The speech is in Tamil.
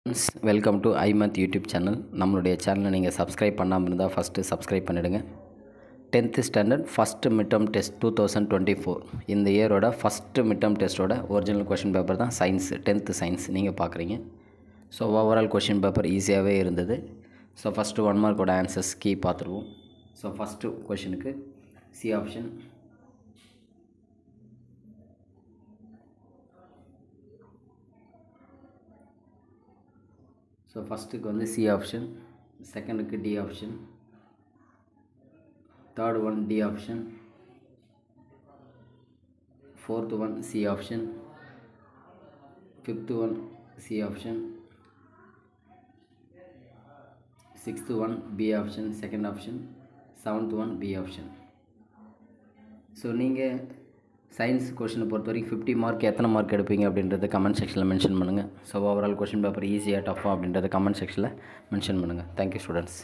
ஃப்ரெண்ட்ஸ், வெல்கம் டு ஐமத் யூடியூப் சேனல். நம்மளுடைய சேனலை நீங்கள் சப்ஸ்கிரைப் பண்ணாமல் இருந்தால் ஃபஸ்ட்டு சப்ஸ்கிரைப் பண்ணிவிடுங்க. 10th standard first midterm test 2024 இந்த இயரோட ஃபஸ்ட்டு மிட்டம் டெஸ்ட்டோட ஒரிஜினல் கொஷின் பேப்பர் தான் சயின்ஸ், 10th சயின்ஸ் நீங்கள் பார்க்குறீங்க. ஸோ ஓவரால் கொஷின் பேப்பர் ஈஸியாகவே இருந்தது. ஸோ ஃபஸ்ட்டு 1 மார்க்கோட ஆன்சர்ஸ் கீ பார்த்துருவோம். ஸோ ஃபஸ்ட்டு கொஷினுக்கு சி ஆப்ஷன். ஸோ ஃபஸ்ட்டுக்கு வந்து சி ஆப்ஷன், செகண்டுக்கு D option, third one D option, fourth one C option, fifth one C option, sixth one B option second option, seventh one B option. So நீங்கள் சயின்ஸ் கொஷினை பொறுத்த வரைக்கும் 50 மார்க் எத்தனை மார்க் எடுப்பீங்க அப்படின்றத கமெண்ட் செக்ஷனில் மென்ஷன் பண்ணுங்கள். ஸோ ஓவரால் கொஷின் பேப்பர் ஈஸியாக டஃப்பாக அப்படின்றத கமெண்ட் செக்ஷனில் மென்ஷன் பண்ணுங்கள். Thank you students.